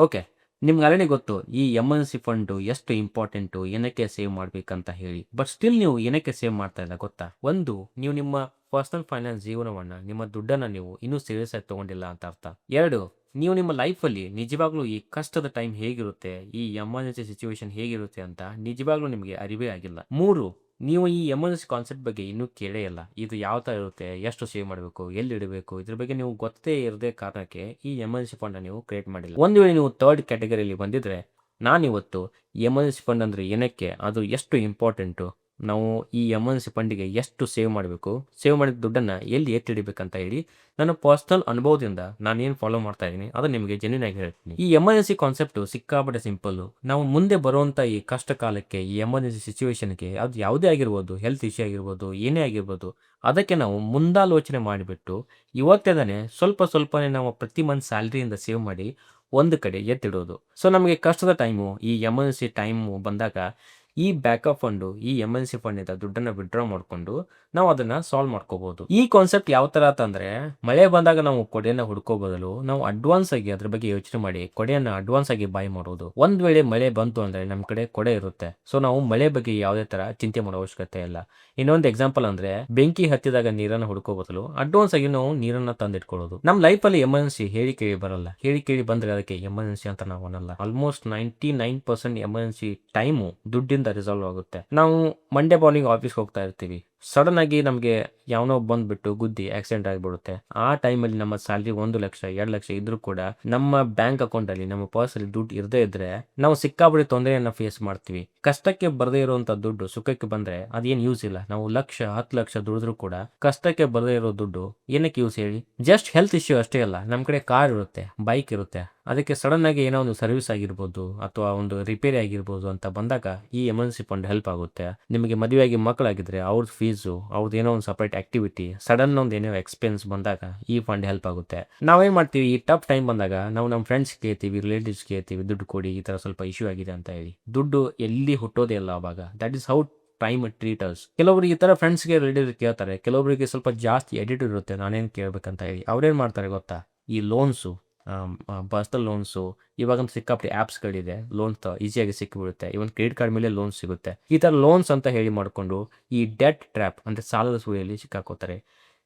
Okay. ನಿಮ್ಗೆ already ಗೊತ್ತು ಈ ಎಮರ್ಜೆನ್ಸಿ ಫಂಡು ಎಷ್ಟು ಇಂಪಾರ್ಟೆಂಟು, ಏನಕ್ಕೆ ಸೇವ್ ಮಾಡ್ಬೇಕಂತ ಹೇಳಿ. ಬಟ್ ಸ್ಟಿಲ್ ನೀವು ಏನಕ್ಕೆ ಸೇವ್ ಮಾಡ್ತಾ ಇಲ್ಲ ಗೊತ್ತಾ? ಒಂದು, ನೀವು ನಿಮ್ಮ ಪರ್ಸನಲ್ ಫೈನಾನ್ಸ್ ಜೀವನವನ್ನ, ನಿಮ್ಮ ದುಡ್ಡನ್ನ ನೀವು ಇನ್ನೂ ಸೀರಿಯಸ್ ಆಗಿ ತಗೊಂಡಿಲ್ಲ ಅಂತ ಅರ್ಥ. 2, ನೀವು ನಿಮ್ಮ ಲೈಫಲ್ಲಿ ನಿಜವಾಗ್ಲೂ ಈ ಕಷ್ಟದ ಟೈಮ್ ಹೇಗಿರುತ್ತೆ, ಈ ಎಮರ್ಜೆನ್ಸಿ ಸಿಚುವೇಶನ್ ಹೇಗಿರುತ್ತೆ ಅಂತ ನಿಜವಾಗ್ಲೂ ನಿಮಗೆ ಅರಿವೇ ಆಗಿಲ್ಲ. 3, ನೀವು ಈ ಎಮರ್ಜೆನ್ಸಿ ಕಾನ್ಸೆಪ್ಟ್ ಬಗ್ಗೆ ಇನ್ನೂ ಕೇಳೇ ಇಲ್ಲ. ಇದು ಯಾವ ಥರ ಇರುತ್ತೆ, ಎಷ್ಟು ಸೇವ್ ಮಾಡಬೇಕು, ಎಲ್ಲಿ ಇಡಬೇಕು, ಇದ್ರ ಬಗ್ಗೆ ನೀವು ಗೊತ್ತೇ ಇರದೇ ಕಾರಣಕ್ಕೆ ಈ ಎಮರ್ಜೆನ್ಸಿ ಫಂಡ್ ನೀವು ಕ್ರಿಯೇಟ್ ಮಾಡಿಲ್ಲ. ಒಂದು ವೇಳೆ ನೀವು ಥರ್ಡ್ ಕ್ಯಾಟಗರಿಯಲ್ಲಿ ಬಂದಿದ್ರೆ, ನಾನಿವತ್ತು ಎಮರ್ಜೆನ್ಸಿ ಫಂಡ್ ಅಂದರೆ ಏನಕ್ಕೆ, ಅದು ಎಷ್ಟು ಇಂಪಾರ್ಟೆಂಟು, ನಾವು ಈ ಎಮರ್ಜೆನ್ಸಿ ಫಂಡಿಗೆ ಎಷ್ಟು ಸೇವ್ ಮಾಡಬೇಕು, ಸೇವ್ ಮಾಡಿದ ದುಡ್ಡನ್ನು ಎಲ್ಲಿ ಎತ್ತಿಡಬೇಕಂತ ಹೇಳಿ ನನ್ನ ಪರ್ಸ್ನಲ್ ಅನುಭವದಿಂದ ನಾನೇನು ಫಾಲೋ ಮಾಡ್ತಾ ಇದ್ದೀನಿ ಅದನ್ನು ನಿಮಗೆ ಜೆನ್ಯೂನ್ ಆಗಿ ಹೇಳ್ತೀನಿ. ಈ ಎಮರ್ಜೆನ್ಸಿ ಕಾನ್ಸೆಪ್ಟು ಸಿಕ್ಕಾಪಟ್ಟೆ ಸಿಂಪಲ್ಲು. ನಾವು ಮುಂದೆ ಬರುವಂಥ ಈ ಕಷ್ಟ ಕಾಲಕ್ಕೆ, ಈ ಎಮರ್ಜೆನ್ಸಿ ಸಿಚುವೇಶನ್ಗೆ, ಅದು ಯಾವುದೇ ಆಗಿರ್ಬೋದು, ಹೆಲ್ತ್ ಇಶ್ಯೂ ಆಗಿರ್ಬೋದು, ಏನೇ ಆಗಿರ್ಬೋದು, ಅದಕ್ಕೆ ನಾವು ಮುಂದಾಲೋಚನೆ ಮಾಡಿಬಿಟ್ಟು ಇವತ್ತೇದಾನೆ ಸ್ವಲ್ಪ ಸ್ವಲ್ಪನೇ ನಾವು ಪ್ರತಿ ಮಂತ್ ಸ್ಯಾಲ್ರಿಯಿಂದ ಸೇವ್ ಮಾಡಿ ಒಂದು ಕಡೆ ಎತ್ತಿಡೋದು. ಸೊ ನಮಗೆ ಕಷ್ಟದ ಟೈಮು, ಈ ಎಮರ್ಜೆನ್ಸಿ ಟೈಮು ಬಂದಾಗ ಈ ಬ್ಯಾಕಪ್ ಫಂಡು, ಈ ಎಮರ್ಜೆನ್ಸಿ ಫಂಡಿಂದ ದುಡ್ಡನ್ನು ವಿಡ್ರಾ ಮಾಡಿಕೊಂಡು ನಾವು ಅದನ್ನು ಸಾಲ್ವ್ ಮಾಡ್ಕೋಬೋದು. ಈ ಕಾನ್ಸೆಪ್ಟ್ ಯಾವ ಥರ ಅಂತಂದರೆ, ಮಳೆ ಬಂದಾಗ ನಾವು ಕೊಡೆಯನ್ನು ಹುಡ್ಕೋ ಬದಲು ನಾವು ಅಡ್ವಾನ್ಸ್ ಆಗಿ ಅದ್ರ ಬಗ್ಗೆ ಯೋಚನೆ ಮಾಡಿ ಕೊಡೆಯನ್ನು ಅಡ್ವಾನ್ಸ್ ಆಗಿ ಬೈ ಮಾಡೋದು. ಒಂದು ವೇಳೆ ಮಳೆ ಬಂತು ಅಂದರೆ ನಮ್ಮ ಕಡೆ ಕೊಡೆ ಇರುತ್ತೆ. ಸೊ ನಾವು ಮಳೆ ಬಗ್ಗೆ ಯಾವುದೇ ಥರ ಚಿಂತೆ ಮಾಡೋ ಅವಶ್ಯಕತೆ ಇಲ್ಲ. ಇನ್ನೊಂದು ಎಕ್ಸಾಂಪಲ್ ಅಂದರೆ, ಬೆಂಕಿ ಹತ್ತಿದಾಗ ನೀರನ್ನು ಹುಡ್ಕೋ ಬದಲು ಅಡ್ವಾನ್ಸ್ ಆಗಿ ನಾವು ನೀರನ್ನು ತಂದಿಟ್ಕೊಳ್ಳೋದು. ನಮ್ಮ ಲೈಫಲ್ಲಿ ಎಮರ್ಜೆನ್ಸಿ ಹೇಳಿ ಕೇಳಿ ಬರಲ್ಲ. ಹೇಳಿ ಕೇಳಿ ಬಂದರೆ ಅದಕ್ಕೆ ಎಮರ್ಜೆನ್ಸಿ ಅಂತ ನಾವು ಅನ್ನಲ್ಲ. ಆಲ್ಮೋಸ್ಟ್ 99% ಎಮರ್ಜೆನ್ಸಿ ಟೈಮು ದುಡ್ಡಿಂದ ರಿಸಾಲ್ವ್ ಆಗುತ್ತೆ. ನಾವು ಮಂಡೇ ಮಾರ್ನಿಂಗ್ ಆಫೀಸ್ಗೆ ಹೋಗ್ತಾ ಇರ್ತೀವಿ, ಸಡನ್ ಆಗಿ ನಮಗೆ ಯಾವನೋ ಬಂದ್ಬಿಟ್ಟು ಗುದ್ದಿ ಆಕ್ಸಿಡೆಂಟ್ ಆಗಿಬಿಡುತ್ತೆ. ಆ ಟೈಮಲ್ಲಿ ನಮ್ಮ ಸ್ಯಾಲ್ರಿ 1 ಲಕ್ಷ 2 ಲಕ್ಷ ಇದ್ರೂ ಕೂಡ ನಮ್ಮ ಬ್ಯಾಂಕ್ ಅಕೌಂಟಲ್ಲಿ, ನಮ್ಮ ಪರ್ಸಲ್ಲಿ ದುಡ್ಡು ಇರದೇ ಇದ್ರೆ ನಾವು ಸಿಕ್ಕಾಪಟ್ಟೆ ತೊಂದರೆಯನ್ನು ಫೇಸ್ ಮಾಡ್ತೀವಿ. ಕಷ್ಟಕ್ಕೆ ಬರದೇ ಇರುವಂಥ ದುಡ್ಡು ಸುಖಕ್ಕೆ ಬಂದರೆ ಅದೇನು ಯೂಸ್ ಇಲ್ಲ. ನಾವು ಲಕ್ಷ 10 ಲಕ್ಷ ದುಡಿದ್ರೂ ಕೂಡ ಕಷ್ಟಕ್ಕೆ ಬರದೇ ಇರೋ ದುಡ್ಡು ಏನಕ್ಕೆ ಯೂಸ್ ಹೇಳಿ? ಜಸ್ಟ್ ಹೆಲ್ತ್ ಇಶ್ಯೂ ಅಷ್ಟೇ ಅಲ್ಲ, ನಮ್ಮ ಕಡೆ ಕಾರ್ ಇರುತ್ತೆ, ಬೈಕ್ ಇರುತ್ತೆ, ಅದಕ್ಕೆ ಸಡನ್ ಆಗಿ ಏನೋ ಒಂದು ಸರ್ವಿಸ್ ಆಗಿರ್ಬೋದು ಅಥವಾ ಒಂದು ರಿಪೇರಿ ಆಗಿರ್ಬೋದು ಅಂತ ಬಂದಾಗ ಈ ಎಮರ್ಜೆನ್ಸಿ ಫಂಡ್ ಹೆಲ್ಪ್ ಆಗುತ್ತೆ. ನಿಮಗೆ ಮದುವೆಯಾಗಿ ಮಕ್ಕಳಾಗಿದ್ರೆ ಅವ್ರ ಫೀಸು, ಅವ್ರದ್ದು ಏನೋ ಒಂದು ಸಪ್ರೇಟ್ ಆಕ್ಟಿವಿಟಿ, ಸಡನ್ ಒಂದು ಏನೋ ಎಕ್ಸ್ಪೆನ್ಸ್ ಬಂದಾಗ ಈ ಫಂಡ್ ಹೆಲ್ಪ್ ಆಗುತ್ತೆ. ನಾವೇನು ಮಾಡ್ತೀವಿ, ಈ ಟಫ್ ಟೈಮ್ ಬಂದಾಗ ನಾವು ನಮ್ಮ ಫ್ರೆಂಡ್ಸ್ ಕೇಳ್ತೀವಿ, ರಿಲೇಟಿವ್ಸ್ ಕೇಳ್ತೀವಿ, ದುಡ್ಡು ಕೊಡಿ, ಈ ಥರ ಸ್ವಲ್ಪ ಇಶ್ಯೂ ಆಗಿದೆ ಅಂತ ಹೇಳಿ. ದುಡ್ಡು ಎಲ್ಲಿ ಹುಟ್ಟೋದೇ ಇಲ್ಲ ಅವಾಗ. That is how time treaters. ಕೆಲವೊಬ್ರು ಈ ಥರ ಫ್ರೆಂಡ್ಸ್ಗೆ ರಿಲೇಟಿವ್ ಕೇಳ್ತಾರೆ, ಕೆಲವೊಬ್ಬರಿಗೆ ಸ್ವಲ್ಪ ಜಾಸ್ತಿ ಎಡಿಟ್ ಇರುತ್ತೆ ನಾನೇನು ಕೇಳಬೇಕಂತ ಹೇಳಿ. ಅವ್ರೇನು ಮಾಡ್ತಾರೆ ಗೊತ್ತಾ, ಈ ಲೋನ್ಸು, ಪರ್ಸನಲ್ ಲೋನ್ಸು, ಇವಾಗಂತೂ ಸಿಕ್ಕಾಪಟ್ಟೆ ಆ್ಯಪ್ಸ್ಗಳಿದೆ, ಲೋನ್ಸ್ ಈಸಿಯಾಗಿ ಸಿಕ್ಕಿಬಿಡುತ್ತೆ. ಇವನ್ ಕ್ರೆಡಿಟ್ ಕಾರ್ಡ್ ಮೇಲೆ ಲೋನ್ ಸಿಗುತ್ತೆ. ಈ ಥರ ಲೋನ್ಸ್ ಅಂತ ಹೇಳಿ ಮಾಡಿಕೊಂಡು ಈ ಡೆಟ್ ಟ್ರ್ಯಾಪ್ ಅಂದರೆ ಸಾಲದ ಸುಳಿಯಲ್ಲಿ ಸಿಕ್ಕಾಕೋತಾರೆ.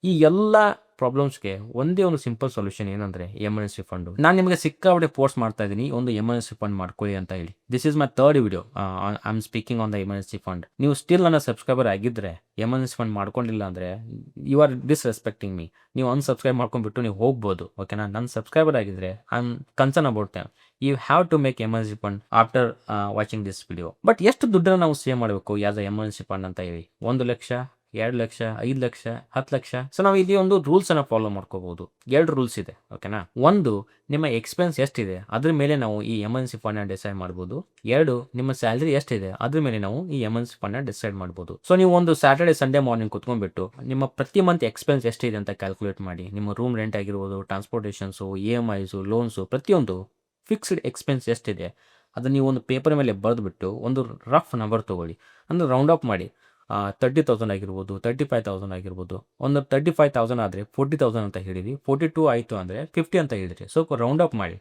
ಈ ಎಲ್ಲ ಪ್ರಾಬ್ಲಮ್ಸ್ಗೆ ಒಂದೇ ಒಂದು ಸಿಂಪಲ್ ಸೊಲ್ಯೂಷನ್ ಏನಂದರೆ ಎಮರ್ಜೆನ್ಸಿ ಫಂಡು. ನಾನು ನಿಮಗೆ ಸಿಕ್ಕಾಪಟ್ಟೆ ಫೋರ್ಸ್ ಮಾಡ್ತಾ ಇದ್ದೀನಿ ಒಂದು ಎಮರ್ಜೆನ್ಸಿ ಫಂಡ್ ಮಾಡ್ಕೊಳ್ಳಿ ಅಂತ ಹೇಳಿ. This is my third video. I am speaking on the emergency fund. ನೀವು ಸ್ಟಿಲ್ ನನ್ನ ಸಬ್ಸ್ಕ್ರೈಬರ್ ಆಗಿದ್ದರೆ, ಎಮರ್ಜೆನ್ಸಿ ಫಂಡ್ ಮಾಡ್ಕೊಂಡಿಲ್ಲ ಅಂದರೆ ಯು ಆರ್ ಡಿಸ್ರೆಸ್ಪೆಕ್ಟಿಂಗ್ ಮೀ. ನೀವು ಅನ್ಸಬ್ಸ್ಕ್ರೈಬ್ ಮಾಡ್ಕೊಂಡ್ಬಿಟ್ಟು ನೀವು ಹೋಗ್ಬೋದು, ಓಕೆನಾ? ನನ್ನ ಸಬ್ಸ್ಕ್ರೈಬರ್ ಆಗಿದ್ದರೆ I am concern about them. You have to make emergency fund after watching this video. But ಎಷ್ಟು ದುಡ್ಡನ್ನು ನಾವು ಸೇವ್ ಮಾಡಬೇಕು ಆಸ್ ಅ ಎಮರ್ಜೆನ್ಸಿ ಫಂಡ್ ಅಂತ ಹೇಳಿ? 1 ಲಕ್ಷ, 2 ಲಕ್ಷ, 5 ಲಕ್ಷ, 10 ಲಕ್ಷ. ಸೊ ನಾವು ಇಲ್ಲಿ ಒಂದು ರೂಲ್ಸನ್ನು ಫಾಲೋ ಮಾಡ್ಕೋಬಹುದು. 2 ರೂಲ್ಸ್ ಇದೆ, ಓಕೆನಾ? ಒಂದು, ನಿಮ್ಮ ಎಕ್ಸ್ಪೆನ್ಸ್ ಎಷ್ಟಿದೆ ಅದ್ರ ಮೇಲೆ ನಾವು ಈ ಎಮರ್ಜೆನ್ಸಿ ಫಂಡ್ನ ಡಿಸೈಡ್ ಮಾಡ್ಬೋದು. 2, ನಿಮ್ಮ ಸ್ಯಾಲ್ರಿ ಎಷ್ಟಿದೆ ಅದ್ರ ಮೇಲೆ ನಾವು ಈ ಎಮರ್ಜೆನ್ಸಿ ಫಂಡ್ನ ಡಿಸೈಡ್ ಮಾಡ್ಬೋದು. ಸೊ ನೀವು ಒಂದು ಸ್ಯಾಟರ್ಡೆ ಸಂಡೇ ಮಾರ್ನಿಂಗ್ ಕುತ್ಕೊಂಡ್ಬಿಟ್ಟು ನಿಮ್ಮ ಪ್ರತಿ ಮಂತ್ ಎಕ್ಸ್ಪೆನ್ಸ್ ಎಷ್ಟಿದೆ ಅಂತ ಕ್ಯಾಲ್ಕುಲೇಟ್ ಮಾಡಿ. ನಿಮ್ಮ ರೂಮ್ ರೆಂಟ್ ಆಗಿರ್ಬೋದು, ಟ್ರಾನ್ಸ್ಪೋರ್ಟೇಷನ್ಸು, EMIಸು, ಲೋನ್ಸು, ಪ್ರತಿಯೊಂದು ಫಿಕ್ಸ್ಡ್ ಎಕ್ಸ್ಪೆನ್ಸ್ ಎಷ್ಟಿದೆ ಅದನ್ನು ನೀವು ಒಂದು ಪೇಪರ್ ಮೇಲೆ ಬರೆದುಬಿಟ್ಟು ಒಂದು ರಫ್ ನಂಬರ್ ತೊಗೊಳ್ಳಿ. ಅಂದರೆ ರೌಂಡ್ ಅಪ್ ಮಾಡಿ. 30,000 ಆಗಿರ್ಬೋದು, 35,000 ಆಗಿರ್ಬೋದು. ಒಂದು 35,000 ಆದರೆ 40,000 ಅಂತ ಹೇಳಿರಿ. 42 ಆಯಿತು ಅಂದರೆ 50 ಅಂತ ಹೇಳಿರಿ. ಸೊ ರೌಂಡ್ ಅಪ್ ಮಾಡಿ.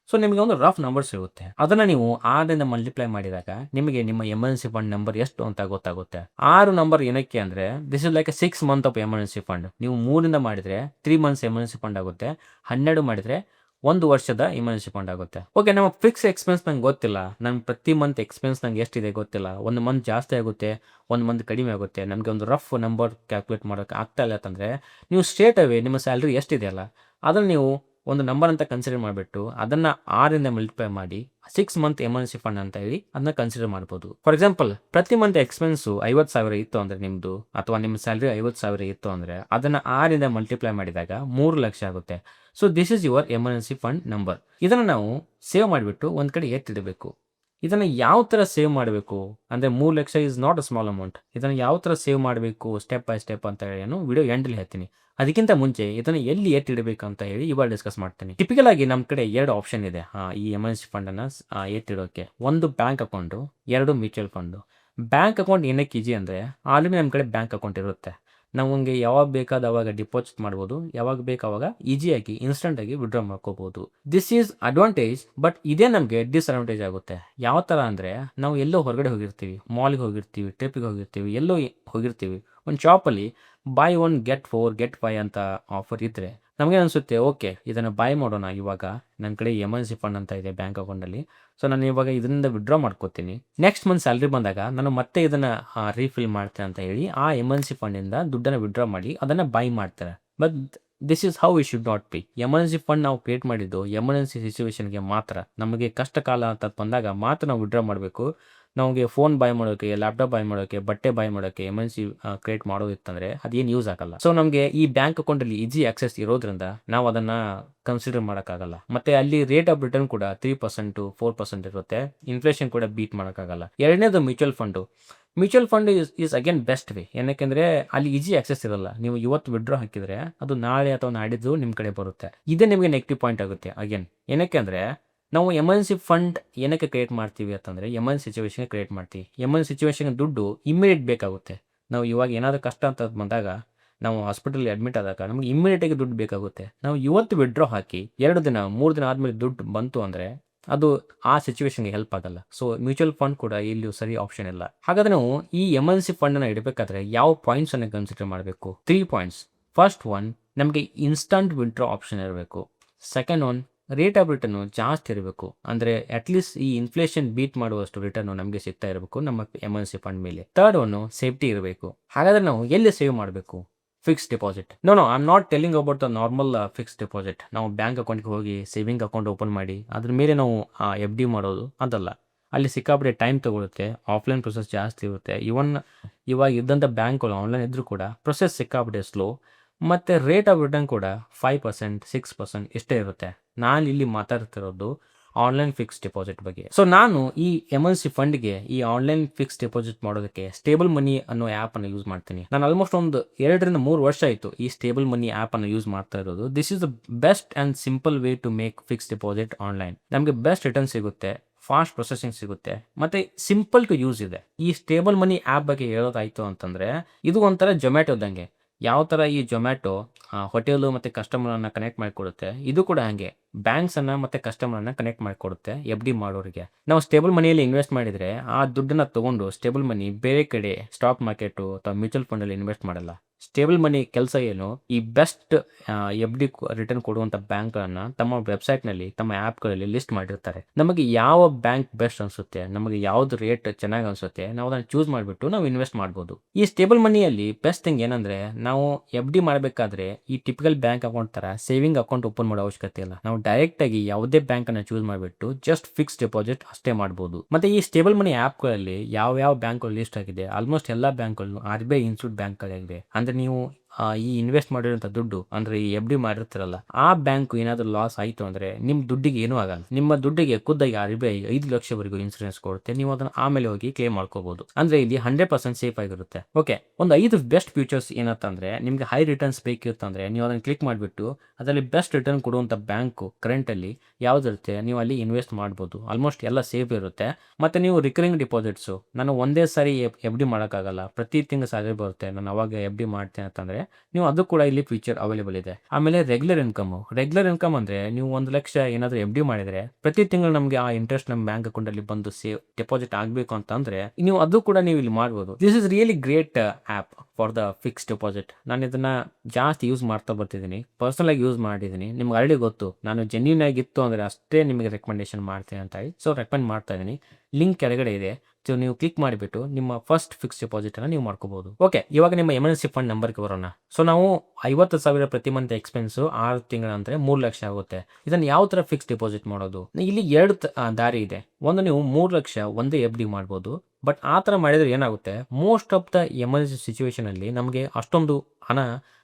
ಸೊ ನಿಮಗೆ ಒಂದು ರಫ್ ನಂಬರ್ ಸಿಗುತ್ತೆ. ಅದನ್ನು ನೀವು 6ರಿಂದ ಮಲ್ಟಿಪ್ಲೈ ಮಾಡಿದಾಗ ನಿಮಗೆ ನಿಮ್ಮ ಎಮರ್ಜೆನ್ಸಿ ಫಂಡ್ ನಂಬರ್ ಎಷ್ಟು ಅಂತ ಗೊತ್ತಾಗುತ್ತೆ. 6 ನಂಬರ್ ಏನಕ್ಕೆ ಅಂದರೆ this is like A 6 month of emergency fund. ನೀವು 3ರಿಂದ ಮಾಡಿದರೆ 3 ಮಂತ್ಸ್ ಎಮರ್ಜೆನ್ಸಿ ಫಂಡ್ ಆಗುತ್ತೆ. 12 ಮಾಡಿದರೆ 1 ವರ್ಷದ ಎಮರ್ಜೆನ್ಸಿ ಫಂಡ್ ಆಗುತ್ತೆ. ಓಕೆ, ನಮ್ಮ ಫಿಕ್ಸ್ ಎಕ್ಸ್ಪೆನ್ಸ್ ನಂಗೆ ಗೊತ್ತಿಲ್ಲ, ನನ್ನ ಪ್ರತಿ ಮಂತ್ ಎಕ್ಸ್ಪೆನ್ಸ್ ನಂಗೆ ಎಷ್ಟಿದೆ ಗೊತ್ತಿಲ್ಲ, 1 ಮಂತ್ ಜಾಸ್ತಿ ಆಗುತ್ತೆ, 1 ಮಂತ್ ಕಡಿಮೆ ಆಗುತ್ತೆ, ನನಗೆ ಒಂದು ರಫ್ ನಂಬರ್ ಕ್ಯಾಲ್ಕುಲೇಟ್ ಮಾಡೋಕ್ಕೆ ಆಗ್ತಾ ಇಲ್ಲ ಅಂತಂದರೆ ನೀವು ಸ್ಟ್ರೇಟ್ ಅವೇ ನಿಮ್ಮ ಸ್ಯಾಲ್ರಿ ಎಷ್ಟಿದೆಯಲ್ಲ ಅದನ್ನು ನೀವು ಒಂದು ನಂಬರ್ ಅಂತ ಕನ್ಸಿಡರ್ ಮಾಡಿಬಿಟ್ಟು ಅದನ್ನು 6ರಿಂದ ಮಲ್ಟಿಪ್ಲೈ ಮಾಡಿ 6 ಮಂತ್ ಎಮರ್ಜೆನ್ಸಿ ಫಂಡ್ ಅಂತ ಹೇಳಿ ಅದನ್ನ ಕನ್ಸಿಡರ್ ಮಾಡ್ಬೋದು. ಫಾರ್ ಎಕ್ಸಾಂಪಲ್, ಪ್ರತಿ ಮಂತ್ ಎಕ್ಸ್ಪೆನ್ಸು 50,000 ಇತ್ತು ಅಂದರೆ ನಿಮ್ಮದು, ಅಥವಾ ನಿಮ್ಮ ಸ್ಯಾಲ್ರಿ 50,000 ಇತ್ತು ಅಂದರೆ ಅದನ್ನು 6ರಿಂದ ಮಲ್ಟಿಪ್ಲೈ ಮಾಡಿದಾಗ 3 ಲಕ್ಷ ಆಗುತ್ತೆ. So this is your emergency fund number. ಇದನ್ನು ನಾವು ಸೇವ್ ಮಾಡಿಬಿಟ್ಟು ಒಂದು ಕಡೆ ಎತ್ತಿಡಬೇಕು. ಇದನ್ನು ಯಾವ ಥರ ಸೇವ್ ಮಾಡಬೇಕು ಅಂದರೆ 3 lakh is not a small amount. ಇದನ್ನು ಯಾವ ಥರ ಸೇವ್ ಮಾಡಬೇಕು ಸ್ಟೆಪ್ ಬೈ ಸ್ಟೆಪ್ ಅಂತ ಹೇಳಿ ನಾನು ವಿಡಿಯೋ ಎಂಡಲ್ಲಿ ಹೇಳ್ತೀನಿ. ಅದಕ್ಕಿಂತ ಮುಂಚೆ ಇದನ್ನು ಎಲ್ಲಿ ಎತ್ತಿಡಬೇಕು ಅಂತ ಹೇಳಿ ಇವಾಗ ಡಿಸ್ಕಸ್ ಮಾಡ್ತೀನಿ. ಟಿಪಿಕಲ್ ಆಗಿ ನಮ್ಮ ಕಡೆ 2 ಆಪ್ಷನ್ ಇದೆ ಈ ಎಮರ್ಜೆನ್ಸಿ ಫಂಡನ್ನು ಎತ್ತಿಡೋಕ್ಕೆ. ಒಂದು bank account, 2 mutual fund. Bank account ಏನಕ್ಕೆ ಈಜಿ ಅಂದರೆ ಆಲ್ರೆಡಿ ನಮ್ಮ ಕಡೆ ಬ್ಯಾಂಕ್ ಅಕೌಂಟ್ ಇರುತ್ತೆ. ನಮಗೆ ಯಾವಾಗ ಬೇಕಾದ ಅವಾಗ ಡಿಪಾಸಿಟ್ ಮಾಡ್ಬೋದು, ಯಾವಾಗ ಬೇಕು ಅವಾಗ ಈಸಿಯಾಗಿ ಇನ್ಸ್ಟೆಂಟಾಗಿ ವಿಡ್ರಾ ಮಾಡ್ಕೋಬೋದು. This is advantage. ಬಟ್ ಇದೇ ನಮಗೆ ಡಿಸ್ಅಡ್ವಾಂಟೇಜ್ ಆಗುತ್ತೆ. ಯಾವ ಥರ ಅಂದರೆ, ನಾವು ಎಲ್ಲೋ ಹೊರಗಡೆ ಹೋಗಿರ್ತೀವಿ, ಮಾಲ್ಗೆ ಹೋಗಿರ್ತೀವಿ, ಟ್ರಿಪ್ಪಿಗೆ ಹೋಗಿರ್ತೀವಿ, ಎಲ್ಲೋ ಹೋಗಿರ್ತೀವಿ, ಒಂದು ಶಾಪಲ್ಲಿ ಬೈ 1 get 4 get 5 ಅಂತ ಆಫರ್ ಇದ್ದರೆ ನಮಗೆ ಅನಿಸುತ್ತೆ, ಓಕೆ ಇದನ್ನು ಬೈ ಮಾಡೋಣ. ಇವಾಗ ನನ್ನ ಕಡೆ ಎಮರ್ಜೆನ್ಸಿ ಫಂಡ್ ಅಂತ ಇದೆ ಬ್ಯಾಂಕ್ ಅಕೌಂಟಲ್ಲಿ, ಸೊ ನಾನು ಇವಾಗ ಇದರಿಂದ ವಿಡ್ರಾ ಮಾಡ್ಕೋತೀನಿ. ನೆಕ್ಸ್ಟ್ ಮಂತ್ ಸ್ಯಾಲ್ರಿ ಬಂದಾಗ ನಾನು ಮತ್ತೆ ಇದನ್ನು ರೀಫಿಲ್ ಮಾಡ್ತೇನೆ ಅಂತ ಹೇಳಿ ಆ ಎಮರ್ಜೆನ್ಸಿ ಫಂಡಿಂದ ದುಡ್ಡನ್ನು ವಿಡ್ರಾ ಮಾಡಿ ಅದನ್ನು ಬೈ ಮಾಡ್ತಾರೆ. But this is how it should not be. Emergency fund ನಾವು ಕ್ರಿಯೇಟ್ ಮಾಡಿದ್ದು ಎಮರ್ಜೆನ್ಸಿ ಸಿಚುವೇಶನ್ಗೆ ಮಾತ್ರ. ನಮಗೆ ಕಷ್ಟ ಕಾಲ ಅಂತ ಬಂದಾಗ ಮಾತ್ರ ನಾವು ವಿಡ್ರಾ ಮಾಡಬೇಕು. ನಮಗೆ ಫೋನ್ ಬೈ ಮಾಡೋಕ್ಕೆ, ಲ್ಯಾಪ್ಟಾಪ್ ಬೈ ಮಾಡೋಕ್ಕೆ, ಬಟ್ಟೆ ಬೈ ಮಾಡೋಕ್ಕೆ ಎಮರ್ಜೆನ್ಸಿ ಕ್ರಿಯೇಟ್ ಮಾಡೋದಿತ್ತಂದರೆ ಅದೇನು ಯೂಸ್ ಆಗಲ್ಲ. ಸೊ ನಮಗೆ ಈ ಬ್ಯಾಂಕ್ ಅಕೌಂಟಲ್ಲಿ ಈಸಿ ಆಕ್ಸೆಸ್ ಇರೋದ್ರಿಂದ ನಾವು ಅದನ್ನು ಕನ್ಸಿಡರ್ ಮಾಡೋಕ್ಕಾಗಲ್ಲ. ಮತ್ತು ಅಲ್ಲಿ ರೇಟ್ ಆಫ್ ರಿಟರ್ನ್ ಕೂಡ 3% 4% ಇರುತ್ತೆ. ಇನ್ಫ್ಲೇಷನ್ ಕೂಡ ಬೀಟ್ ಮಾಡೋಕ್ಕಾಗಲ್ಲ. ಎರಡನೇದು mutual fund. Mutual fund is again best way. ಏನಕ್ಕೆಂದರೆ ಅಲ್ಲಿ ಈಸಿ ಆಕ್ಸೆಸ್ ಇರಲ್ಲ. ನೀವು ಇವತ್ತು ವಿಡ್ರಾ ಹಾಕಿದರೆ ಅದು ನಾಳೆ ಅಥವಾ ನಾಡಿದ್ದು ನಿಮ್ಮ ಕಡೆ ಬರುತ್ತೆ. ಇದೇ ನಿಮಗೆ ನೆಗೆಟಿವ್ ಪಾಯಿಂಟ್ ಆಗುತ್ತೆ ಅಗೇನ್. ಏನಕ್ಕೆ ಅಂದರೆ, ನಾವು ಎಮರ್ಜೆನ್ಸಿ ಫಂಡ್ ಏನಕ್ಕೆ ಕ್ರಿಯೇಟ್ ಮಾಡ್ತೀವಿ ಅಂತಂದರೆ ಎಮರ್ಜೆನ್ಸಿ ಸಿಚುವೇಷನ್ಗೆ ಕ್ರಿಯೇಟ್ ಮಾಡ್ತೀವಿ. ಎಮರ್ಜೆನ್ಸಿ ಸಿಚುವೇಷನ್ಗೆ ದುಡ್ಡು ಇಮ್ಮಿಡಿಯೇಟ್ ಬೇಕಾಗುತ್ತೆ. ನಾವು ಇವಾಗ ಏನಾದರೂ ಕಷ್ಟ ಅಂತ ಬಂದಾಗ, ನಾವು ಹಾಸ್ಪಿಟಲ್ ಅಡ್ಮಿಟ್ ಆದಾಗ ನಮಗೆ ಇಮ್ಮಿಡಿಯೇಟಾಗಿ ದುಡ್ಡು ಬೇಕಾಗುತ್ತೆ. ನಾವು ಇವತ್ತು ವಿಡ್ರಾ ಹಾಕಿ 2 ದಿನ 3 ದಿನ ಆದಮೇಲೆ ದುಡ್ಡು ಬಂತು ಅಂದರೆ ಅದು ಆ ಸಿಚುವೇಷನ್ಗೆ ಹೆಲ್ಪ್ ಆಗಲ್ಲ. ಸೊ ಮ್ಯೂಚುವಲ್ ಫಂಡ್ ಕೂಡ ಇಲ್ಲಿ ಸರಿ ಆಪ್ಷನ್ ಇಲ್ಲ. ಹಾಗಾದರೆ ನಾವು ಈ ಎಮರ್ಜೆನ್ಸಿ ಫಂಡನ್ನು ಇಡಬೇಕಾದ್ರೆ ಯಾವ ಪಾಯಿಂಟ್ಸನ್ನು ಕನ್ಸಿಡರ್ ಮಾಡಬೇಕು? 3 ಪಾಯಿಂಟ್ಸ್. ಫಸ್ಟ್ ಒನ್, ನಮಗೆ ಇನ್ಸ್ಟಂಟ್ ವಿಡ್ರಾ ಆಪ್ಷನ್ ಇರಬೇಕು. Second one, rate of return ಜಾಸ್ತಿ ಇರಬೇಕು. ಅಂದರೆ ಅಟ್ಲೀಸ್ಟ್ ಈ ಇನ್ಫ್ಲೇಷನ್ ಬೀಟ್ ಮಾಡುವಷ್ಟು ರಿಟರ್ನು ನಮಗೆ ಸಿಗ್ತಾ ಇರಬೇಕು ನಮ್ಮ ಎಮರ್ಜೆನ್ಸಿ ಫಂಡ್ ಮೇಲೆ. ಥರ್ಡ್ ಒನ್ನು, ಸೇಫ್ಟಿ ಇರಬೇಕು. ಹಾಗಾದರೆ ನಾವು ಎಲ್ಲಿ ಸೇವ್ ಮಾಡಬೇಕು? Fixed deposit. No I am not telling about the normal fixed deposit. ನಾವು ಬ್ಯಾಂಕ್ ಅಕೌಂಟ್ಗೆ ಹೋಗಿ ಸೇವಿಂಗ್ ಅಕೌಂಟ್ ಓಪನ್ ಮಾಡಿ ಅದ್ರ ಮೇಲೆ ನಾವು FD ಮಾಡೋದು ಅದಲ್ಲ. ಅಲ್ಲಿ ಸಿಕ್ಕಾಪಟ್ಟೆ ಟೈಮ್ ತೊಗೊಳುತ್ತೆ. ಆಫ್ಲೈನ್ ಪ್ರೊಸೆಸ್ ಜಾಸ್ತಿ ಇರುತ್ತೆ. ಇವಾಗ ಇದ್ದಂಥ ಬ್ಯಾಂಕ್ಗಳು ಆನ್ಲೈನ್ ಇದ್ದರೂ ಕೂಡ ಪ್ರೊಸೆಸ್ ಸಿಕ್ಕಾಪಟ್ಟೆ ಸ್ಲೋ. ಮತ್ತು ರೇಟ್ ಆಫ್ ರಿಟರ್ನ್ ಕೂಡ 5% 6% ಇಷ್ಟೇ ಇರುತ್ತೆ. ನಾನು ಇಲ್ಲಿ ಮಾತಾಡ್ತಿರೋದು ಆನ್ಲೈನ್ ಫಿಕ್ಸ್ಡ್ ಡೆಪಾಸಿಟ್ ಬಗ್ಗೆ. ಸೊ ನಾನು ಈ ಎಮರ್ಜೆನ್ಸಿ ಫಂಡ್ಗೆ ಈ ಆನ್ಲೈನ್ ಫಿಕ್ಸ್ಡ್ ಡೆಪಾಸಿಟ್ ಮಾಡೋದಕ್ಕೆ ಸ್ಟೇಬಲ್ ಮನಿ ಅನ್ನೋ ಆ್ಯಪನ್ನು ಯೂಸ್ ಮಾಡ್ತೀನಿ. ನಾನು ಆಲ್ಮೋಸ್ಟ್ ಒಂದು 2 ರಿಂದ 3 ವರ್ಷ ಆಯಿತು ಈ ಸ್ಟೇಬಲ್ ಮನಿ ಆ್ಯಪನ್ನು ಯೂಸ್ ಮಾಡ್ತಾ ಇರೋದು. This is the best and simple way to make fixed deposit online. ನಮಗೆ ಬೆಸ್ಟ್ ರಿಟರ್ನ್ ಸಿಗುತ್ತೆ, ಫಾಸ್ಟ್ ಪ್ರೊಸೆಸಿಂಗ್ ಸಿಗುತ್ತೆ, ಮತ್ತು ಸಿಂಪಲ್ ಟು ಯೂಸ್ ಇದೆ. ಈ ಸ್ಟೇಬಲ್ ಮನಿ ಆ್ಯಪ್ ಬಗ್ಗೆ ಹೇಳೋದಾಯಿತು ಅಂತಂದರೆ, ಇದು ಒಂಥರ ಜೊಮ್ಯಾಟೋದಂಗೆ. ಯಾವ ಥರ ಈ ಜೊಮ್ಯಾಟೊ ಹೋಟೆಲು ಮತ್ತು ಕಸ್ಟಮರನ್ನು ಕನೆಕ್ಟ್ ಮಾಡಿಕೊಡುತ್ತೆ, ಇದು ಕೂಡ ಹಾಗೆ ಬ್ಯಾಂಕ್ಸನ್ನು ಮತ್ತು ಕಸ್ಟಮರನ್ನು ಕನೆಕ್ಟ್ ಮಾಡಿಕೊಡುತ್ತೆ FD ಮಾಡೋರಿಗೆ. ನಾವು ಸ್ಟೇಬಲ್ ಮನಿಯಲ್ಲಿ ಇನ್ವೆಸ್ಟ್ ಮಾಡಿದರೆ ಆ ದುಡ್ಡನ್ನು ತೊಗೊಂಡು ಸ್ಟೇಬಲ್ ಮನಿ ಬೇರೆ ಕಡೆ ಸ್ಟಾಕ್ ಮಾರ್ಕೆಟು ಅಥವಾ ಮ್ಯೂಚುವಲ್ ಫಂಡಲ್ಲಿ ಇನ್ವೆಸ್ಟ್ ಮಾಡಲ್ಲ. ಸ್ಟೇಬಲ್ ಮನಿ ಕೆಲಸ ಏನು, ಈ ಬೆಸ್ಟ್ FD ರಿಟರ್ನ್ ಕೊಡುವಂಥ ಬ್ಯಾಂಕ್ಗಳನ್ನು ತಮ್ಮ ವೆಬ್ಸೈಟ್ನಲ್ಲಿ, ತಮ್ಮ ಆ್ಯಪ್ಗಳಲ್ಲಿ ಲಿಸ್ಟ್ ಮಾಡಿರ್ತಾರೆ. ನಮಗೆ ಯಾವ ಬ್ಯಾಂಕ್ ಬೆಸ್ಟ್ ಅನಿಸುತ್ತೆ, ನಮಗೆ ಯಾವ್ದು ರೇಟ್ ಚೆನ್ನಾಗಿ ಅನಿಸುತ್ತೆ, ನಾವು ಅದನ್ನು ಚೂಸ್ ಮಾಡಿಬಿಟ್ಟು ನಾವು ಇನ್ವೆಸ್ಟ್ ಮಾಡ್ಬೋದು. ಈ ಸ್ಟೇಬಲ್ ಮನಿಯಲ್ಲಿ ಬೆಸ್ಟ್ ಥಿಂಗ್ ಏನಂದರೆ, ನಾವು FD ಮಾಡಬೇಕಾದ್ರೆ ಈ ಟಿಪಿಕಲ್ ಬ್ಯಾಂಕ್ ಅಕೌಂಟ್ ಥರ ಸೇವಿಂಗ್ ಅಕೌಂಟ್ ಓಪನ್ ಮಾಡೋ ಅವಶ್ಯಕತೆ ಇಲ್ಲ. ನಾವು ಡೈರೆಕ್ಟಾಗಿ ಯಾವುದೇ ಬ್ಯಾಂಕನ್ನು ಚೂಸ್ ಮಾಡಿಬಿಟ್ಟು ಜಸ್ಟ್ ಫಿಕ್ಸ್ಡ್ ಡೆಪಾಸಿಟ್ ಅಷ್ಟೇ ಮಾಡ್ಬೋದು. ಮತ್ತು ಈ ಸ್ಟೇಬಲ್ ಮನಿ ಆ್ಯಪ್ಗಳಲ್ಲಿ ಯಾವ ಬ್ಯಾಂಕ್ಗಳು ಲಿಸ್ಟ್ ಆಗಿದೆ, ಆಲ್ಮೋಸ್ಟ್ ಎಲ್ಲ ಬ್ಯಾಂಕ್ಗಳು RBI ಇನ್ಸ್ಟಿಟ್ಯೂಟ್ ಬ್ಯಾಂಕ್ಗಳಾಗಿವೆ. ಅಂದರೆ ನೀವು ಈ ಇನ್ವೆಸ್ಟ್ ಮಾಡಿರೋಂಥ ದುಡ್ಡು, ಅಂದರೆ ಈ FD ಮಾಡಿರ್ತಾರಲ್ಲ, ಆ ಬ್ಯಾಂಕು ಏನಾದರೂ ಲಾಸ್ ಆಯಿತು ಅಂದರೆ ನಿಮ್ಮ ದುಡ್ಡಿಗೆ ಏನೂ ಆಗಲ್ಲ. ನಿಮ್ಮ ದುಡ್ಡಿಗೆ ಖುದ್ದಾಗಿ RBI 5 ಲಕ್ಷವರೆಗೂ ಇನ್ಸೂರೆನ್ಸ್ ಕೊಡುತ್ತೆ. ನೀವು ಅದನ್ನು ಆಮೇಲೆ ಹೋಗಿ ಕ್ಲೇಮ್ ಮಾಡ್ಕೋಬೋದು. ಅಂದರೆ ಇಲ್ಲಿ 100% ಸೇಫ್ ಆಗಿರುತ್ತೆ. ಓಕೆ, ಒಂದು 5 ಬೆಸ್ಟ್ ಫ್ಯೂಚರ್ಸ್ ಏನಂತಂದರೆ, ನಿಮಗೆ ಹೈ ರಿಟರ್ನ್ಸ್ ಬೇಕಿತ್ತಂದರೆ ನೀವು ಅದನ್ನು ಕ್ಲಿಕ್ ಮಾಡಿಬಿಟ್ಟು ಅದರಲ್ಲಿ ಬೆಸ್ಟ್ ರಿಟರ್ನ್ ಕೊಡುವಂಥ ಬ್ಯಾಂಕು ಕರೆಂಟಲ್ಲಿ ಯಾವುದಿರುತ್ತೆ ನೀವು ಅಲ್ಲಿ ಇನ್ವೆಸ್ಟ್ ಮಾಡ್ಬೋದು. ಆಲ್ಮೋಸ್ಟ್ ಎಲ್ಲ ಸೇಫ್ ಇರುತ್ತೆ. ಮತ್ತು ನೀವು ರಿಕರಿಂಗ್ ಡಿಪಾಸಿಟ್ಸು, ನಾನು ಒಂದೇ ಸಾರಿ FD ಮಾಡೋಕ್ಕಾಗಲ್ಲ, ಪ್ರತಿ ತಿಂಗಳು ಸ್ಯಾಲರಿ ಬರುತ್ತೆ, ನಾನು ಅವಾಗ FD ಮಾಡ್ತೇನೆ ಅಂತಂದರೆ ನೀವು ಅದು ಕೂಡ ಇಲ್ಲಿ ಫೀಚರ್ ಅವೈಲೇಬಲ್ ಇದೆ. ಆಮೇಲೆ ರೆಗ್ಯುಲರ್ ಇನ್ಕಮ್ ಅಂದರೆ ನೀವು 1 ಲಕ್ಷ ಏನಾದರೂ FD ಮಾಡಿದರೆ ಪ್ರತಿ ತಿಂಗಳು ನಮಗೆ ಆ ಇಂಟ್ರೆಸ್ಟ್ ನಮ್ಮ ಬ್ಯಾಂಕ್ ಅಕೌಂಟಲ್ಲಿ ಬಂದು ಡೆಪಾಸಿಟ್ ಆಗಬೇಕು ಅಂತಂದರೆ ನೀವು ಅದು ಕೂಡ ನೀವು ಇಲ್ಲಿ ಮಾಡ್ಬೋದು. This is really great app for the fixed deposit. ನಾನು ಇದನ್ನು ಜಾಸ್ತಿ ಯೂಸ್ ಮಾಡ್ತಾ ಬರ್ತಿದ್ದೀನಿ, ಪರ್ಸನಲಾಗಿ ಯೂಸ್ ಮಾಡಿದ್ದೀನಿ. ನಿಮ್ಗೆ ಆಲ್ರೆಡಿ ಗೊತ್ತು, ನಾನು ಜೆನ್ಯೂನ್ ಆಗಿತ್ತು ಅಂದರೆ ಅಷ್ಟೇ ನಿಮಗೆ ರೆಕಮೆಂಡೇಶನ್ ಮಾಡ್ತೀನಿ ಅಂತ ಹೇಳಿ. ಸೊ ರೆಕಮೆಂಡ್ ಮಾಡ್ತಾ ಇದ್ದೀನಿ. ಲಿಂಕ್ ಕೆಳಗಡೆ ಇದೆ. ಸೊ ನೀವು ಕ್ಲಿಕ್ ಮಾಡಿಬಿಟ್ಟು ನಿಮ್ಮ ಫಸ್ಟ್ ಫಿಕ್ಸ್ಡ್ ಡೆಪಾಸಿಟನ್ನು ನೀವು ಮಾಡ್ಕೋಬೋದು. ಓಕೆ, ಇವಾಗ ನಿಮ್ಮ ಎಮರ್ಜೆನ್ಸಿ ಫಂಡ್ ನಂಬರ್ಗೆ ಬರೋಣ. ಸೊ ನಾವು 50,000 ಪ್ರತಿ ಮಂತ್ ಎಕ್ಸ್ಪೆನ್ಸು 6 ತಿಂಗಳ ಅಂದರೆ 3 ಲಕ್ಷ ಆಗುತ್ತೆ. ಇದನ್ನು ಯಾವ ಥರ ಫಿಕ್ಸ್ಡ್ ಡೆಪಾಸಿಟ್ ಮಾಡೋದು? ಇಲ್ಲಿ 2 ದಾರಿ ಇದೆ. ಒಂದು, ನೀವು 3 ಲಕ್ಷ ಒಂದೇ FD ಮಾಡ್ಬೋದು. ಬಟ್ ಆ ಥರ ಮಾಡಿದರೆ ಏನಾಗುತ್ತೆ, ಮೋಸ್ಟ್ ಆಫ್ ದ ಎಮರ್ಜೆನ್ಸಿ ಸಿಚುವೇಷನಲ್ಲಿ ನಮಗೆ ಅಷ್ಟೊಂದು ಹಣ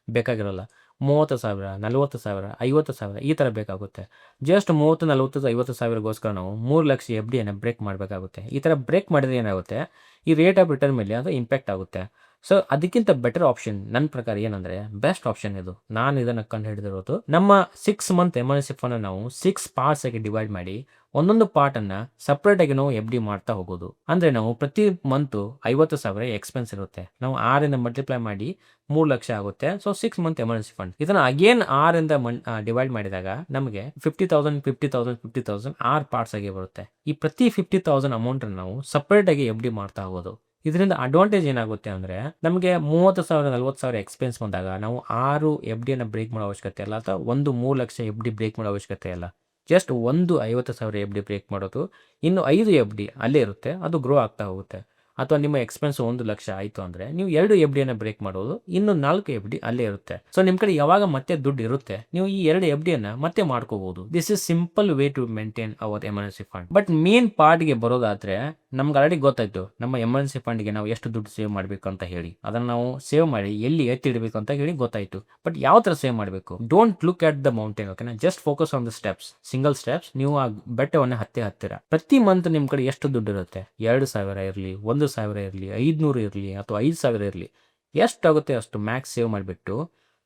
ಬೇಕಾಗಿರೋಲ್ಲ. 30,000 40,000 50,000 ಈ ಥರ ಬೇಕಾಗುತ್ತೆ. ಜಸ್ಟ್ 30 40 50,000ಗೋಸ್ಕರ ನಾವು 3 ಲಕ್ಷ FDಯನ್ನು ಬ್ರೇಕ್ ಮಾಡಬೇಕಾಗುತ್ತೆ. ಈ ಥರ ಬ್ರೇಕ್ ಮಾಡಿದರೆ ಏನಾಗುತ್ತೆ, ಈ ರೇಟ್ ಆಫ್ ರಿಟರ್ನ್ ಮೇಲೆ ಅದು ಇಂಪ್ಯಾಕ್ಟ್ ಆಗುತ್ತೆ. ಸೊ ಅದಕ್ಕಿಂತ ಬೆಟರ್ ಆಪ್ಷನ್ ನನ್ನ ಪ್ರಕಾರ ಏನಂದರೆ, ಬೆಸ್ಟ್ ಆಪ್ಷನ್ ಇದು. ನಾನು ಇದನ್ನು ಕಂಡು ಹಿಡಿದಿರೋದು, ನಮ್ಮ 6 ಮಂತ್ ಎಮರ್ಜೆನ್ಸಿ ಫಂಡ್ ನಾವು 6 ಪಾರ್ಟ್ಸ್ ಆಗಿ ಡಿವೈಡ್ ಮಾಡಿ ಒಂದೊಂದು ಪಾರ್ಟನ್ನು ಸಪ್ರೇಟಾಗಿ ನಾವು ಎಫ್ ಡಿ ಮಾಡ್ತಾ ಹೋಗೋದು. ಅಂದರೆ ನಾವು ಪ್ರತಿ ಮಂತು 50,000 ಎಕ್ಸ್ಪೆನ್ಸ್ ಇರುತ್ತೆ. ನಾವು 6 ಮಲ್ಟಿಪ್ಲೈ ಮಾಡಿ 3 ಲಕ್ಷ ಆಗುತ್ತೆ. So 6 month emergency fund. ಇದನ್ನು ಅಗೇನ್ 6 ಡಿವೈಡ್ ಮಾಡಿದಾಗ ನಮಗೆ 50,000 50,000 50,000 6 ಪಾರ್ಟ್ಸ್ ಆಗಿ ಬರುತ್ತೆ. ಈ ಪ್ರತಿ 50,000 ಅಮೌಂಟನ್ನು ನಾವು ಸಪ್ರೇಟಾಗಿ ಎಫ್ ಡಿ ಮಾಡ್ತಾ ಹೋಗೋದು. ಇದರಿಂದ ಅಡ್ವಾಂಟೇಜ್ ಏನಾಗುತ್ತೆ ಅಂದರೆ ನಮಗೆ 30,000 40,000 ಎಕ್ಸ್ಪೆನ್ಸ್ ಬಂದಾಗ ನಾವು 6 ಎಫ್ ಡಿಯನ್ನು ಬ್ರೇಕ್ ಮಾಡೋ ಅವಶ್ಯಕತೆ ಇಲ್ಲ, ಅಥವಾ 3 ಲಕ್ಷ ಎಫ್ ಡಿ ಬ್ರೇಕ್ ಮಾಡೋ ಅವಶ್ಯಕತೆ ಇಲ್ಲ. ಜಸ್ಟ್ 50,000 ಎಫ್ ಡಿ ಬ್ರೇಕ್ ಮಾಡೋದು. ಇನ್ನು 5 ಎಫ್ ಡಿ ಅಲ್ಲೇ ಇರುತ್ತೆ, ಅದು ಗ್ರೋ ಆಗ್ತಾ ಹೋಗುತ್ತೆ. ಅಥವಾ ನಿಮ್ಮ ಎಕ್ಸ್ಪೆನ್ಸ್ 1 ಲಕ್ಷ ಆಯಿತು ಅಂದರೆ ನೀವು 2 ಎಫ್ ಡಿಯನ್ನು ಬ್ರೇಕ್ ಮಾಡೋದು, ಇನ್ನು 4 ಎಫ್ ಡಿ ಅಲ್ಲೇ ಇರುತ್ತೆ. ಸೊ ನಿಮ್ಮ ಕಡೆ ಯಾವಾಗ ಮತ್ತೆ ದುಡ್ಡು ಇರುತ್ತೆ ನೀವು ಈ 2 ಎಫ್ ಡಿಯನ್ನು ಮತ್ತೆ ಮಾಡ್ಕೋಬಹುದು. This is simple way to maintain our emergency fund. But main ಪಾರ್ಟ್ಗೆ ಬರೋದಾದ್ರೆ ನಮ್ಗೆ ಆಲ್ರೆಡಿ ಗೊತ್ತಾಯ್ತು ನಮ್ಮ ಎಮರ್ಜೆನ್ಸಿ ಫಂಡ್ಗೆ ನಾವು ಎಷ್ಟು ದುಡ್ಡು ಸೇವ್ ಮಾಡಬೇಕು ಅಂತ ಹೇಳಿ. ಅದನ್ನು ನಾವು ಸೇವ್ ಮಾಡಿ ಎಲ್ಲಿ ಎತ್ತಿಡಬೇಕು ಅಂತ ಹೇಳಿ ಗೊತ್ತಾಯ್ತು. ಬಟ್ ಯಾವ ಥರ ಸೇವ್ ಮಾಡಬೇಕು? Don't look at the mountain, ಓಕೆನಾ? Just focus on the steps, single steps. ನೀವು ಆ ಬೆಟ್ಟವನ್ನು ಹತ್ತಿರ ಪ್ರತಿ ಮಂತ್ ನಿಮ್ಮ ಕಡೆ ಎಷ್ಟು ದುಡ್ಡು ಇರುತ್ತೆ? 2,000 ಇರಲಿ, 1,000 ಇರಲಿ, 500 ಇರಲಿ, ಅಥವಾ 5,000 ಇರಲಿ, ಎಷ್ಟಾಗುತ್ತೆ ಅಷ್ಟು ಮ್ಯಾಕ್ಸ್ ಸೇವ್ ಮಾಡಿಬಿಟ್ಟು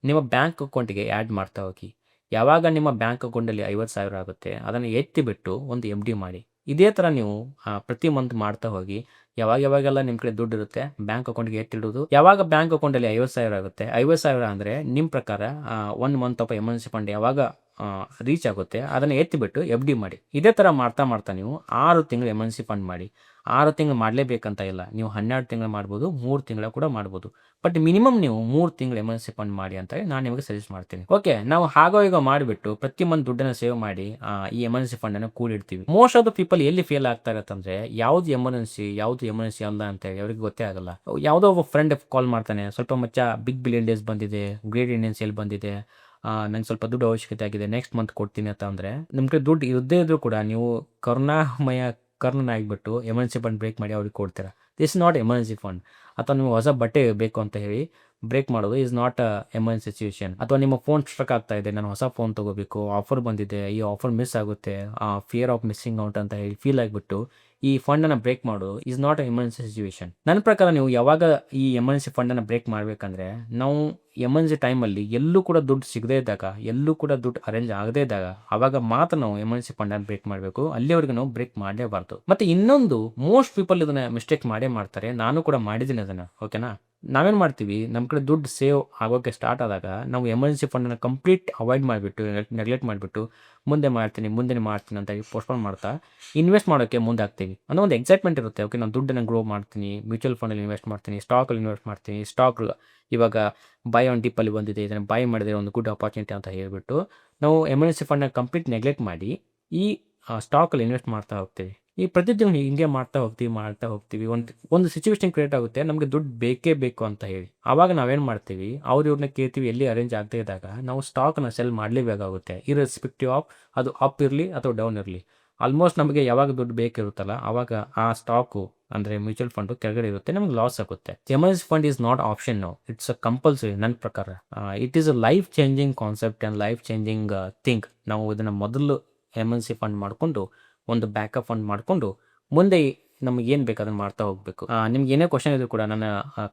ನಿಮ್ಮ ಬ್ಯಾಂಕ್ ಅಕೌಂಟಿಗೆ ಆ್ಯಡ್ ಮಾಡ್ತಾ ಹೋಗಿ. ಯಾವಾಗ ನಿಮ್ಮ ಬ್ಯಾಂಕ್ ಅಕೌಂಟಲ್ಲಿ 50,000 ಆಗುತ್ತೆ ಅದನ್ನು ಎತ್ತಿಬಿಟ್ಟು ಒಂದು ಎಫ್ ಡಿ ಮಾಡಿ. ಇದೇ ಥರ ನೀವು ಪ್ರತಿ ಮಂತ್ ಮಾಡ್ತಾ ಹೋಗಿ. ಯಾವಾಗೆಲ್ಲ ನಿಮ್ಮ ಕಡೆ ದುಡ್ಡು ಇರುತ್ತೆ ಬ್ಯಾಂಕ್ ಅಕೌಂಟ್ಗೆ ಎತ್ತಿಡೋದು. ಯಾವಾಗ ಬ್ಯಾಂಕ್ ಅಕೌಂಟಲ್ಲಿ 50,000 ಆಗುತ್ತೆ, 50,000 ಅಂದರೆ ನಿಮ್ಮ ಪ್ರಕಾರ 1 ಮಂತ್ ಆಫ್ ಎಮರ್ಜೆನ್ಸಿ ಫಂಡ್ ಯಾವಾಗ ರೀಚ್ ಆಗುತ್ತೆ ಅದನ್ನು ಎತ್ತಿಬಿಟ್ಟು ಎಫ್ ಡಿ ಮಾಡಿ. ಇದೇ ಥರ ಮಾಡ್ತಾ ನೀವು 6 ತಿಂಗಳು ಎಮರ್ಜೆನ್ಸಿ ಫಂಡ್ ಮಾಡಿ. 6 ತಿಂಗಳು ಮಾಡಲೇಬೇಕಂತ ಇಲ್ಲ, ನೀವು 12 ತಿಂಗಳು ಮಾಡ್ಬೋದು, 3 ತಿಂಗಳ ಕೂಡ ಮಾಡ್ಬೋದು. ಬಟ್ ಮಿನಿಮಮ್ ನೀವು 3 ತಿಂಗಳು ಎಮರ್ಜೆನ್ಸಿ ಫಂಡ್ ಮಾಡಿ ಅಂತ ನಾನು ನಿಮಗೆ ಸಜೆಸ್ಟ್ ಮಾಡ್ತೀನಿ. ಓಕೆ, ನಾವು ಈಗ ಮಾಡಿಬಿಟ್ಟು ಪ್ರತಿ ಮಂತ್ ದುಡ್ಡನ್ನು ಸೇವ್ ಮಾಡಿ ಈ ಎಮರ್ಜೆನ್ಸಿ ಫಂಡನ್ನು ಕೂಡಿಡ್ತೀವಿ. ಮೋಸ್ಟ್ ಆಫ್ ದ ಪೀಪಲ್ ಎಲ್ಲಿ ಫೇಲ್ ಆಗ್ತಾ ಇರತ್ತಂದ್ರೆ ಯಾವ್ದು ಎಮರ್ಜೆನ್ಸಿ ಅಲ್ಲ ಅಂತ ಹೇಳಿ ಅವ್ರಿಗೆ ಗೊತ್ತೇ ಆಗಲ್ಲ. ಯಾವುದೋ ಒಬ್ಬ ಫ್ರೆಂಡ್ ಕಾಲ್ ಮಾಡ್ತಾನೆ, ಸ್ವಲ್ಪ ಮಚ್ಚ ಬಿಗ್ ಬಿಲಿಯನ್ ಡೇಸ್ ಬಂದಿದೆ, ಗ್ರೇಟ್ ಇಂಡಿಯನ್ ಸೇಲ್ ಬಂದಿದೆ, ನಂಗೆ ಸ್ವಲ್ಪ ದುಡ್ಡು ಅವಶ್ಯಕತೆ ಆಗಿದೆ, ನೆಕ್ಸ್ಟ್ ಮಂತ್ ಕೊಡ್ತೀನಿ ಅಂತ ಅಂದರೆ ನಿಮ್ಮ ಕಡೆ ದುಡ್ಡು ಇರದೇ ಇದ್ರೂ ಕೂಡ ನೀವು ಕರ್ಣನಾಗಿಬಿಟ್ಟು ಎಮರ್ಜೆನ್ಸಿ ಫಂಡ್ ಬ್ರೇಕ್ ಮಾಡಿ ಅವ್ರಿಗೆ ಕೊಡ್ತೀರಾ. This is not emergency fund. ಅಥವಾ ನೀವು ಹೊಸ ಬಟ್ಟೆ ಬೇಕು ಅಂತ ಹೇಳಿ ಬ್ರೇಕ್ ಮಾಡೋದು ಈಸ್ ನಾಟ್ ಎಮರ್ಜೆನ್ಸಿ ಸಿಚುವೇಶನ್. ಅಥವಾ ನಿಮ್ಮ ಫೋನ್ ಸ್ಟ್ರಕ್ ಆಗ್ತಾ ಇದೆ, ನಾನು ಹೊಸ ಫೋನ್ ತೊಗೋಬೇಕು, ಆಫರ್ ಬಂದಿದೆ, ಈ ಆಫರ್ ಮಿಸ್ ಆಗುತ್ತೆ, ಫಿಯರ್ ಆಫ್ ಮಿಸ್ಸಿಂಗ್ ಔಟ್ ಅಂತ ಹೇಳಿ ಫೀಲ್ ಆಗಿಬಿಟ್ಟು ಈ ಫಂಡನ್ನು ಬ್ರೇಕ್ ಮಾಡೋದು ಈಸ್ ನಾಟ್ ಎಮರ್ಜೆನ್ಸಿ ಸಿಚುವೇಶನ್. ನನ್ನ ಪ್ರಕಾರ ನೀವು ಯಾವಾಗ ಈ ಎಮರ್ಜೆನ್ಸಿ ಫಂಡನ್ನು ಬ್ರೇಕ್ ಮಾಡಬೇಕಂದ್ರೆ ನಾವು ಎಮರ್ಜೆನ್ಸಿ ಟೈಮಲ್ಲಿ ಎಲ್ಲೂ ಕೂಡ ದುಡ್ಡು ಸಿಗದೇ ಇದ್ದಾಗ, ಎಲ್ಲೂ ಕೂಡ ದುಡ್ಡು ಅರೇಂಜ್ ಆಗದೇ ಇದ್ದಾಗ ಆವಾಗ ಮಾತ್ರ ನಾವು ಎಮರ್ಜೆನ್ಸಿ ಫಂಡನ್ನು ಬ್ರೇಕ್ ಮಾಡಬೇಕು. ಅಲ್ಲಿವರೆಗೆ ನಾವು ಬ್ರೇಕ್ ಮಾಡಲೇಬಾರ್ದು. ಮತ್ತು ಇನ್ನೊಂದು, ಮೋಸ್ಟ್ ಪೀಪಲ್ ಇದನ್ನು ಮಿಸ್ಟೇಕ್ ಮಾಡ್ತಾರೆ, ನಾನು ಕೂಡ ಮಾಡಿದ್ದೀನಿ ಅದನ್ನು. ಓಕೆನಾ? ನಾವೇನು ಮಾಡ್ತೀವಿ, ನಮ್ಮ ಕಡೆ ದುಡ್ಡು ಸೇವ್ ಆಗೋಕ್ಕೆ ಸ್ಟಾರ್ಟ್ ಆದಾಗ ನಾವು ಎಮರ್ಜೆನ್ಸಿ ಫಂಡನ್ನು ಕಂಪ್ಲೀಟ್ ಅವಾಯ್ಡ್ ಮಾಡಿಬಿಟ್ಟು, ನೆಗ್ಲೆಕ್ಟ್ ಮಾಡಿಬಿಟ್ಟು ಮುಂದೆ ಮಾಡ್ತೀನಿ ಅಂತ ಪೋಸ್ಟ್ಪೋನ್ ಮಾಡ್ತಾ ಇನ್ವೆಸ್ಟ್ ಮಾಡೋಕ್ಕೆ ಮುಂದೆ ಆಗ್ತೀವಿ. ಅನ್ನೋ ಒಂದು ಎಕ್ಸೈಟ್ಮೆಂಟ್ ಇರುತ್ತೆ. ಓಕೆ, ನಾನು ದುಡ್ಡನ್ನು ಗ್ರೋ ಮಾಡ್ತೀನಿ, ಮ್ಯೂಚುವಲ್ ಫಂಡಲ್ಲಿ ಇನ್ವೆಸ್ಟ್ ಮಾಡ್ತೀನಿ, ಸ್ಟಾಕಲ್ಲಿ ಇನ್ವೆಸ್ಟ್ ಮಾಡ್ತೀನಿ, ಸ್ಟಾಕ್ ಇವಾಗ ಬೈ ಆನ್ ಡಿಪ್ಪಲ್ಲಿ ಬಂದಿದೆ, ಇದನ್ನು ಬೈ ಮಾಡಿದರೆ ಒಂದು ಗುಡ್ ಆಪರ್ಚುನಿಟಿ ಅಂತ ಹೇಳ್ಬಿಟ್ಟು ನಾವು ಎಮರ್ಜೆನ್ಸಿ ಫಂಡನ್ನ ಕಂಪ್ಲೀಟ್ ನೆಗ್ಲೆಕ್ಟ್ ಮಾಡಿ ಈ ಸ್ಟಾಕಲ್ಲಿ ಇನ್ವೆಸ್ಟ್ ಮಾಡ್ತಾ ಹೋಗ್ತೀವಿ. ಈ ಪ್ರತಿದಿನ ಹಿಂಗೆ ಮಾಡ್ತಾ ಹೋಗ್ತೀವಿ. ಒಂದು ಸಿಚುವೇಶನ್ ಕ್ರಿಯೇಟ್ ಆಗುತ್ತೆ, ನಮಗೆ ದುಡ್ಡು ಬೇಕೇ ಬೇಕು ಅಂತ ಹೇಳಿ. ಆವಾಗ ನಾವೇನು ಮಾಡ್ತೀವಿ, ಇವ್ರನ್ನ ಕೇಳ್ತೀವಿ, ಎಲ್ಲಿ ಅರೇಂಜ್ ಆಗದೇ ಇದ್ದಾಗ ನಾವು ಸ್ಟಾಕ್ನ ಸೆಲ್ ಮಾಡಲೇಬೇಕಾಗುತ್ತೆ, ಇರ್ರೆಸ್ಪೆಕ್ಟಿವ್ ಆಫ್ ಅದು ಅಪ್ ಇರಲಿ ಅಥವಾ ಡೌನ್ ಇರಲಿ. ಆಲ್ಮೋಸ್ಟ್ ನಮಗೆ ಯಾವಾಗ ದುಡ್ಡು ಬೇಕಿರುತ್ತಲ್ಲ ಆವಾಗ ಆ ಸ್ಟಾಕು ಅಂದರೆ ಮ್ಯೂಚುವಲ್ ಫಂಡು ಕೆಳಗಡೆ ಇರುತ್ತೆ, ನಮಗೆ ಲಾಸ್ ಆಗುತ್ತೆ. Emergency fund is not option, it's a compulsory. ನನ್ನ ಪ್ರಕಾರ it is a life changing concept and life changing thing. ನಾವು ಇದನ್ನು ಮೊದಲು ಎಮರ್ಜೆನ್ಸಿ ಫಂಡ್ ಮಾಡಿಕೊಂಡು ಒಂದು ಬ್ಯಾಕಪ್ ಫಂಡ್ ಮಾಡಿಕೊಂಡು ಮುಂದೆ ನಮಗೆ ಏನು ಬೇಕು ಅದನ್ನು ಮಾಡ್ತಾ ಹೋಗಬೇಕು. ನಿಮ್ಗೆ ಏನೇ ಕ್ವಶನ್ ಇದ್ರೂ ಕೂಡ ನನ್ನ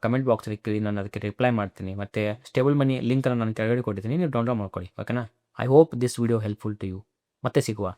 ಕಮೆಂಟ್ ಬಾಕ್ಸಲ್ಲಿ ಕೇಳಿ, ನಾನು ಅದಕ್ಕೆ ರಿಪ್ಲೈ ಮಾಡ್ತೀನಿ. ಮತ್ತು ಸ್ಟೇಬಲ್ ಮನಿ ಲಿಂಕನ್ನು ನಾನು ಕೆಳಗಡೆ ಕೊಟ್ಟಿದ್ದೀನಿ, ನೀವು ಡೌನ್ಲೋಡ್ ಮಾಡ್ಕೊಳ್ಳಿ. ಓಕೆನಾ? I hope this video helpful to you. ಮತ್ತೆ ಸಿಗುವ.